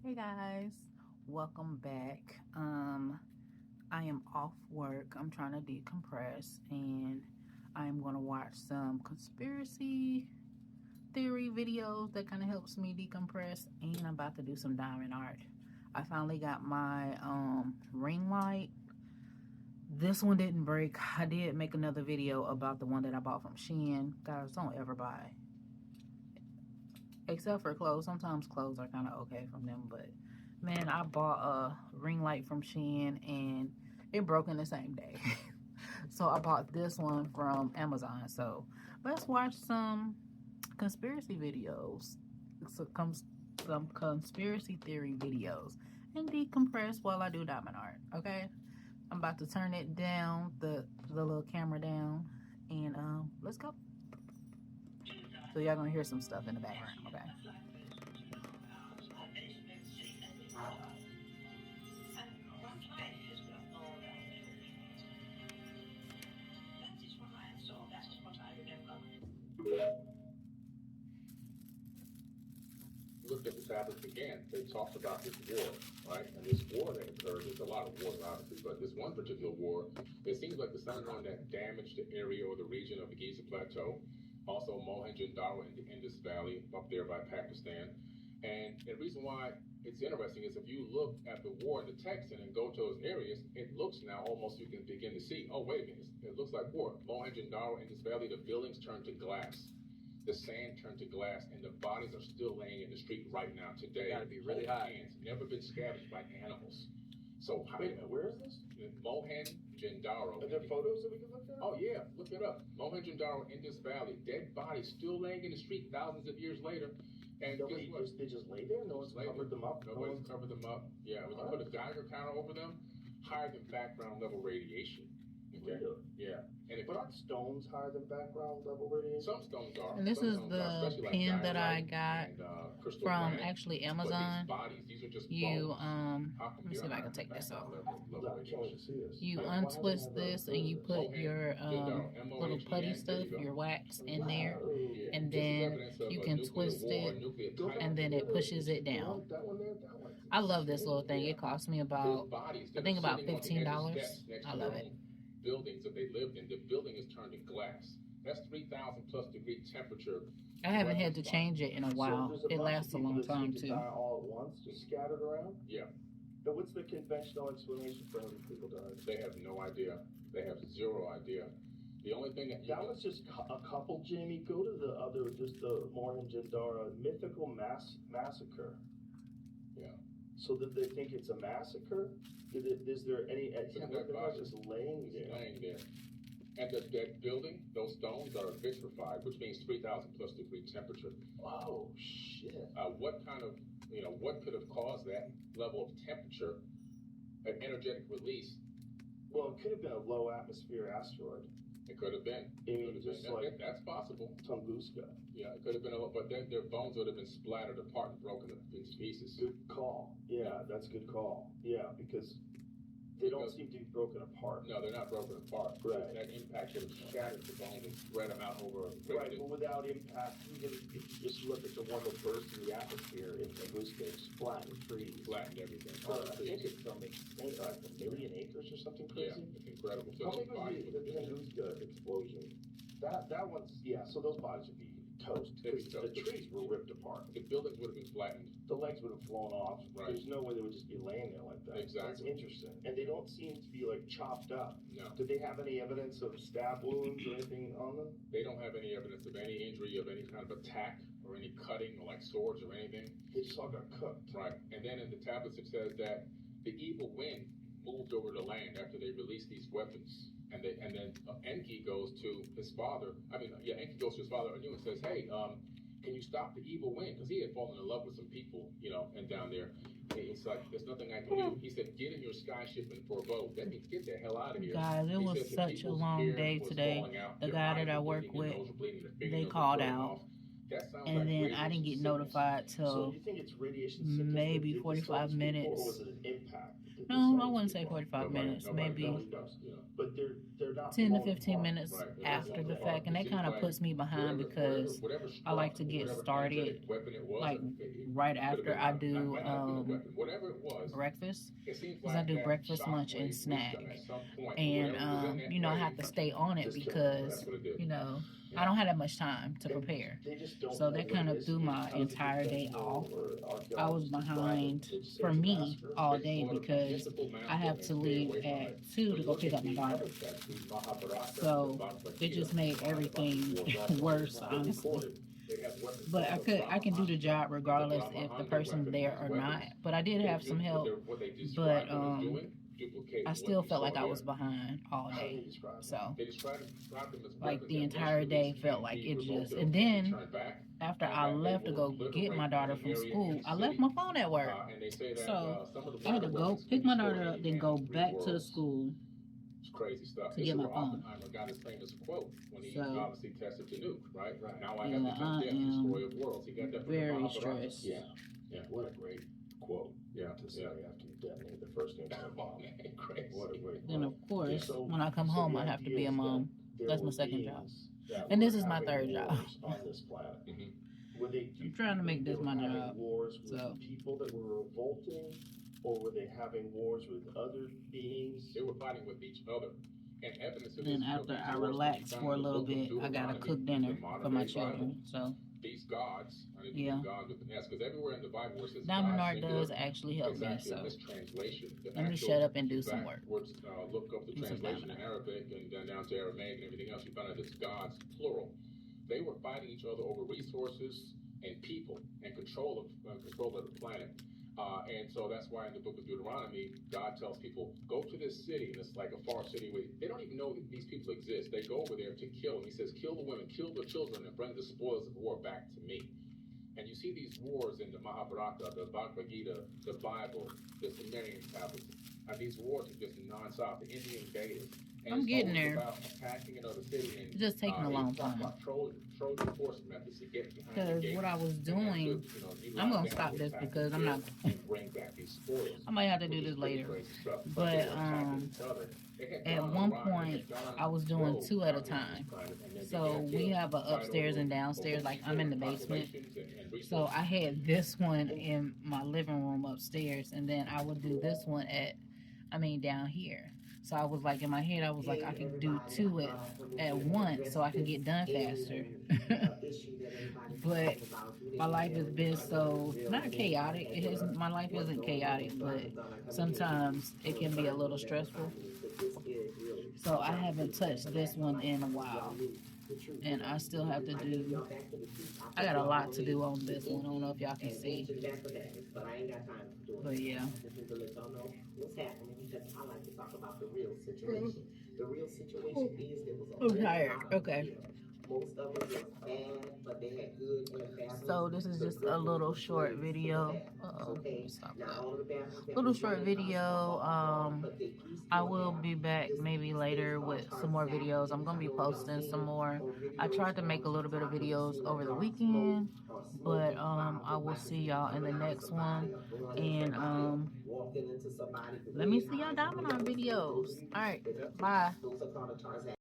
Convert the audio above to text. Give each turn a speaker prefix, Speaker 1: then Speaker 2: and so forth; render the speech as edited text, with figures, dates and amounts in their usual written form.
Speaker 1: Hey guys, welcome back. I am off work. I'm trying to decompress and I am going to watch some conspiracy theory videos that kind of helps me decompress, and I'm about to do some diamond art. I finally got my ring light. This one didn't break. I did make another video about the one that I bought from Shein. Guys, don't ever buy. Except for clothes. Sometimes clothes are kind of okay from them, but man, I bought a ring light from Shein and it broke in the same day. So I bought this one from Amazon. So let's watch some conspiracy videos. Some conspiracy theory videos and decompress while I do diamond art. Okay, I'm about to turn it down, the little camera down, and let's go. So y'all gonna hear some stuff in the background. Okay.
Speaker 2: Looked at the tablets again, they talked about this war, right? And this war that occurred, there's a lot of wars obviously, but this one particular war, it seems like the same one that damaged the area or the region of the Giza Plateau, also Mohenjo-Daro in the Indus Valley up there by Pakistan. And the reason why it's interesting is if you look at the war in the text and then go to those areas, it looks now almost you can begin to see, oh, wait a minute, it looks like war. Mohenjo-Daro, Indus Valley, the buildings turned to glass. The sand turned to glass, and the bodies are still laying in the street right now today.
Speaker 3: Gotta be really hot.
Speaker 2: Hands, never been scavenged by animals. So
Speaker 3: wait, where is this?
Speaker 2: Mohenjo-Daro.
Speaker 3: Are there photos that we can look at?
Speaker 2: Oh yeah, look it up. Mohenjo-Daro, Indus Valley, dead bodies still laying in the street thousands of years later. And
Speaker 3: they just lay there? No one's covered them up?
Speaker 2: Nobody's covered them up. Yeah, we can put a Geiger counter over them, higher than background level radiation. Okay.
Speaker 3: Really?
Speaker 2: Yeah. And
Speaker 3: but aren't stones higher than background level radiation?
Speaker 2: Some stones are.
Speaker 1: And this is the pen that I got from actually Amazon. You let me see if I can take this off. You untwist this and you put your little putty stuff, your wax in there, and then you can twist it and then it pushes it down. I love this little thing. It cost me about, I think about $15. I love it.
Speaker 2: Buildings that they lived in, the building is turned to glass. That's 3,000 plus degree temperature.
Speaker 1: I haven't had to change it in a while. It lasts a long time too.
Speaker 3: All at once, just scattered around.
Speaker 2: Yeah.
Speaker 3: But what's the conventional explanation for how these people died?
Speaker 2: They have no idea. They have zero idea. The only thing that
Speaker 3: was just a couple. Jamie, go to the other, just the Mohenjo-Daro mythical massacre.
Speaker 2: Yeah.
Speaker 3: So did they think it's a massacre? Is there any? They're just laying there.
Speaker 2: Laying there. And that building, those stones are vitrified, which means 3,000 plus degree temperature.
Speaker 3: Oh shit!
Speaker 2: What kind of, what could have caused that level of temperature, an energetic release?
Speaker 3: Well, it could have been a low atmosphere asteroid.
Speaker 2: It could have been. That's possible.
Speaker 3: Tunguska.
Speaker 2: Yeah, it could have been but then their bones would have been splattered apart and broken into pieces.
Speaker 3: Good call. Yeah, that's a good call. Yeah, because they don't seem to be broken apart.
Speaker 2: No, they're not broken apart.
Speaker 3: Right.
Speaker 2: That impact would have shattered the bones and spread them out over.
Speaker 3: Right, but without impact, if you just look at the one that burst in the atmosphere in Tunguska, it's flattened trees.
Speaker 2: Flattened everything.
Speaker 3: I think it's something like 1 million acres or something crazy.
Speaker 2: Yeah, it's incredible.
Speaker 3: How big was the Tunguska explosion? That one's, yeah, so those bodies would be toast. The trees were ripped apart.
Speaker 2: The buildings would have been flattened.
Speaker 3: The legs would have flown off.
Speaker 2: Right.
Speaker 3: There's no way they would just be laying there like that.
Speaker 2: Exactly.
Speaker 3: That's interesting. And they don't seem to be like chopped up.
Speaker 2: No.
Speaker 3: Did they have any evidence of stab wounds or anything on them?
Speaker 2: They don't have any evidence of any injury, of any kind of attack or any cutting or like swords or anything.
Speaker 3: They just all got cooked.
Speaker 2: Right. And then in the tablets it says that the evil wind moved over the land after they released these weapons. And then Enki goes to his father. Enki goes to his father and says, hey, can you stop the evil wind? Because he had fallen in love with some people, and down there. It's like, there's nothing I can do. He said, get in your sky ship and for a boat. That means get the hell out of here.
Speaker 1: Guys, it was such a long day today. The guy that I work with, they called out. And then I didn't get notified till maybe 45 minutes.
Speaker 3: Or was it an impact?
Speaker 1: No, I wouldn't say 45
Speaker 2: Nobody,
Speaker 1: minutes.
Speaker 2: nobody
Speaker 1: Maybe
Speaker 2: knows. You know.
Speaker 3: But they're not
Speaker 1: 10 to
Speaker 3: blown
Speaker 1: 15
Speaker 3: apart.
Speaker 1: minutes
Speaker 2: Right. It
Speaker 1: after
Speaker 2: wasn't
Speaker 1: the
Speaker 2: apart.
Speaker 1: fact. And
Speaker 2: It
Speaker 1: that
Speaker 2: seems
Speaker 1: kind of
Speaker 2: like
Speaker 1: puts me behind because
Speaker 2: whatever
Speaker 1: I
Speaker 2: struck,
Speaker 1: like to get
Speaker 2: whatever
Speaker 1: started
Speaker 2: energetic weapon it was,
Speaker 1: like
Speaker 2: it
Speaker 1: right
Speaker 2: could have
Speaker 1: after
Speaker 2: been
Speaker 1: I
Speaker 2: not,
Speaker 1: do
Speaker 2: might not have been a weapon. Whatever it was,
Speaker 1: breakfast.
Speaker 2: it seems
Speaker 1: Because I
Speaker 2: like
Speaker 1: do
Speaker 2: that
Speaker 1: breakfast, lunch, and
Speaker 2: shockwave reached
Speaker 1: snack.
Speaker 2: them at some point.
Speaker 1: And,
Speaker 2: Whatever was in that
Speaker 1: you know, I have
Speaker 2: wave
Speaker 1: to stay on it
Speaker 3: Just killed them.
Speaker 1: because,
Speaker 2: that's what it did.
Speaker 1: you know,
Speaker 2: Yeah.
Speaker 1: I don't have that much time to
Speaker 3: And
Speaker 1: prepare.
Speaker 3: they just don't
Speaker 1: So
Speaker 3: know
Speaker 1: that
Speaker 3: what
Speaker 1: kind
Speaker 3: it
Speaker 1: of
Speaker 3: is.
Speaker 1: threw
Speaker 3: It's
Speaker 1: my
Speaker 3: how is it
Speaker 1: entire day
Speaker 3: fentanyl
Speaker 1: off.
Speaker 3: or
Speaker 1: I was
Speaker 3: archaeologists describe
Speaker 1: behind
Speaker 3: it. It's
Speaker 1: for
Speaker 3: a
Speaker 1: me
Speaker 3: massacre.
Speaker 1: all
Speaker 2: They
Speaker 1: day
Speaker 2: just wanna
Speaker 1: because
Speaker 2: mythical
Speaker 1: I
Speaker 2: mountain
Speaker 1: have
Speaker 2: and
Speaker 1: to
Speaker 2: stay
Speaker 1: leave
Speaker 2: away from
Speaker 1: at
Speaker 2: it.
Speaker 1: 2
Speaker 2: When
Speaker 1: to
Speaker 2: you
Speaker 1: go
Speaker 2: look
Speaker 1: pick
Speaker 2: at
Speaker 1: up my
Speaker 2: the
Speaker 1: daughter.
Speaker 2: other text, the Mahabharata,
Speaker 1: So
Speaker 2: the Bhagavad
Speaker 1: it
Speaker 2: Gita,
Speaker 1: just made
Speaker 2: the
Speaker 1: everything
Speaker 2: Bible,
Speaker 1: worse,
Speaker 3: They
Speaker 1: honestly.
Speaker 3: recorded. They have weapons
Speaker 1: But
Speaker 3: called
Speaker 1: I can do the job
Speaker 2: the
Speaker 1: regardless if the
Speaker 2: Brahmahanda
Speaker 1: person's
Speaker 2: weapon,
Speaker 1: there
Speaker 2: these
Speaker 1: or not.
Speaker 2: weapons,
Speaker 1: But I did have some help.
Speaker 2: what they
Speaker 1: But
Speaker 2: described them as doing, duplicate
Speaker 1: I
Speaker 2: what
Speaker 1: still
Speaker 2: you
Speaker 1: felt
Speaker 2: saw
Speaker 1: like I
Speaker 2: here.
Speaker 1: was behind all
Speaker 3: How do they
Speaker 1: day.
Speaker 3: describe it?
Speaker 1: So
Speaker 2: They described them as
Speaker 1: like
Speaker 2: weapons
Speaker 1: the
Speaker 2: that
Speaker 1: entire
Speaker 2: once
Speaker 1: day
Speaker 2: released
Speaker 1: felt
Speaker 2: can
Speaker 1: like
Speaker 2: be
Speaker 1: it
Speaker 2: revoked.
Speaker 1: just.
Speaker 2: They
Speaker 1: And
Speaker 2: don't have to
Speaker 1: then
Speaker 2: turn back.
Speaker 1: after
Speaker 2: And
Speaker 1: I
Speaker 2: that they
Speaker 1: left to
Speaker 2: will
Speaker 1: go get
Speaker 2: obliterate
Speaker 1: my daughter
Speaker 2: any
Speaker 1: from
Speaker 2: area
Speaker 1: school,
Speaker 2: in the
Speaker 1: I left
Speaker 2: city.
Speaker 1: my phone at work.
Speaker 2: And they say that
Speaker 1: So
Speaker 2: some of the
Speaker 1: I had to
Speaker 2: water
Speaker 1: go
Speaker 2: weapons
Speaker 1: pick
Speaker 2: can
Speaker 1: my
Speaker 2: destroy
Speaker 1: daughter up,
Speaker 2: any
Speaker 1: then
Speaker 2: man
Speaker 1: go
Speaker 2: in 3
Speaker 1: back to
Speaker 2: worlds.
Speaker 1: school
Speaker 2: It's crazy stuff.
Speaker 1: to
Speaker 2: This
Speaker 1: get
Speaker 2: is
Speaker 1: my
Speaker 2: where
Speaker 1: phone.
Speaker 2: Oppenheimer got his famous quote when he
Speaker 1: So
Speaker 2: obviously tested the nuke, right?
Speaker 3: Right.
Speaker 2: Now I
Speaker 1: yeah,
Speaker 2: have become
Speaker 1: I
Speaker 2: death,
Speaker 1: am
Speaker 2: destroyer of worlds. He got that from the
Speaker 1: very
Speaker 2: Mahabharata.
Speaker 1: stressed.
Speaker 3: Yeah.
Speaker 2: Yeah.
Speaker 3: What a great quote
Speaker 2: Yeah.
Speaker 3: to say
Speaker 2: Yeah.
Speaker 3: after you detonate the first nuclear bomb.
Speaker 2: Crazy.
Speaker 3: What a great
Speaker 1: Then
Speaker 3: quote.
Speaker 1: of course,
Speaker 3: So-
Speaker 1: when I come
Speaker 3: so
Speaker 1: home,
Speaker 3: the
Speaker 1: I have to
Speaker 3: idea
Speaker 1: be a
Speaker 3: is that
Speaker 1: mom.
Speaker 3: there
Speaker 1: That's my
Speaker 3: were
Speaker 1: second job.
Speaker 3: beings that
Speaker 1: And
Speaker 3: were
Speaker 1: this is my
Speaker 3: having
Speaker 1: third job.
Speaker 3: wars on this planet.
Speaker 2: Mhm.
Speaker 3: Were they,
Speaker 1: I'm trying to make
Speaker 3: they
Speaker 1: this
Speaker 3: were
Speaker 1: my
Speaker 3: having
Speaker 1: job.
Speaker 3: wars with
Speaker 1: So
Speaker 3: people that were revolting, or were they having wars with other beings?
Speaker 2: They were fighting with each other. And evidence of
Speaker 1: then
Speaker 2: this,
Speaker 1: after
Speaker 2: these
Speaker 1: I
Speaker 2: wars can be
Speaker 1: relax
Speaker 2: found
Speaker 1: for a
Speaker 2: in the
Speaker 1: little
Speaker 2: book of
Speaker 1: bit, I gotta
Speaker 2: Deuteronomy,
Speaker 1: cook dinner
Speaker 2: the modern
Speaker 1: for my
Speaker 2: day Bible.
Speaker 1: children. So
Speaker 2: These gods, I didn't
Speaker 1: yeah,
Speaker 2: mean gods with an S, because everywhere in the Bible where it says
Speaker 1: Diamond
Speaker 2: God
Speaker 1: Art
Speaker 2: singular,
Speaker 1: does actually help
Speaker 2: it's
Speaker 1: me.
Speaker 2: actually a
Speaker 1: So
Speaker 2: mistranslation. The
Speaker 1: let me
Speaker 2: actual
Speaker 1: shut up and do some work.
Speaker 2: backwards, look up the
Speaker 1: Do some
Speaker 2: translation in
Speaker 1: Diamond
Speaker 2: Arabic and then down to Aramaic and everything else, you find out it's gods, plural. They were fighting each other over resources and people and control of the planet. And so that's why in the book of Deuteronomy, God tells people, go to this city, and it's like a far city where they don't even know that these people exist. They go over there to kill, and he says, kill the women, kill the children, and bring the spoils of war back to me. And you see these wars in the Mahabharata, the Bhagavad Gita, the Bible, the Sumerian tablets. These wars are just nonstop. The Indian Vedas. And
Speaker 1: I'm
Speaker 2: it's
Speaker 1: getting
Speaker 2: always
Speaker 1: there.
Speaker 2: about attacking another city. And,
Speaker 1: It's just taking a
Speaker 2: they
Speaker 1: long
Speaker 2: talk
Speaker 1: time.
Speaker 2: about Trojan horse methods to get behind the
Speaker 1: Because
Speaker 2: gates.
Speaker 1: what I was
Speaker 2: And
Speaker 1: doing,
Speaker 2: utilize
Speaker 1: I'm gonna
Speaker 2: that
Speaker 1: stop
Speaker 2: to
Speaker 1: this
Speaker 2: attack
Speaker 1: because
Speaker 2: and
Speaker 1: I'm not.
Speaker 2: kill and bring back these spoils.
Speaker 1: I might have to do
Speaker 2: Which
Speaker 1: this
Speaker 2: is pretty
Speaker 1: later.
Speaker 2: crazy stuff. they
Speaker 1: But
Speaker 2: were attacking each other. They had
Speaker 1: at
Speaker 2: gone
Speaker 1: one
Speaker 2: around, they
Speaker 1: point,
Speaker 2: had gone
Speaker 1: I was doing
Speaker 2: rogue
Speaker 1: 2 at a
Speaker 2: out here on this
Speaker 1: time.
Speaker 2: planet, and they
Speaker 1: So
Speaker 2: began to
Speaker 1: we have a
Speaker 2: fight
Speaker 1: upstairs
Speaker 2: over-
Speaker 1: and downstairs.
Speaker 2: over
Speaker 1: Like I'm in the
Speaker 2: people,
Speaker 1: basement.
Speaker 2: populations, and
Speaker 1: So
Speaker 2: resources.
Speaker 1: I had this one in my living room upstairs, and then I would do this one down here. So I was like, in my head, I was like, I could do 2 at once so I can get done faster. But my life has been so, not chaotic. My life isn't chaotic, but sometimes it can be a little stressful. So I haven't touched this one in a while. And I still have to do, I got a lot to do on this one. I don't know if y'all can see. But yeah.
Speaker 4: What's happening because I like to talk about the real situation. The real situation is there was a
Speaker 1: I'm tired. Okay.
Speaker 4: most of it was bad, but they had good and bad.
Speaker 1: So this is just a little short video.
Speaker 4: Okay.
Speaker 1: Stop
Speaker 4: Now
Speaker 1: that.
Speaker 4: all the bad ones that
Speaker 1: Little
Speaker 4: was
Speaker 1: short
Speaker 4: running,
Speaker 1: video.
Speaker 4: but they used
Speaker 1: I
Speaker 4: to
Speaker 1: will
Speaker 4: have
Speaker 1: be back
Speaker 4: this
Speaker 1: maybe later with some more videos. I'm gonna be posting some more. I tried to make a little bit of videos over the weekend, but I will see y'all in the next one. And
Speaker 4: walking into somebody.
Speaker 1: let me see y'all Diamond Art videos. All right, bye.
Speaker 4: Those are called a Tarzan.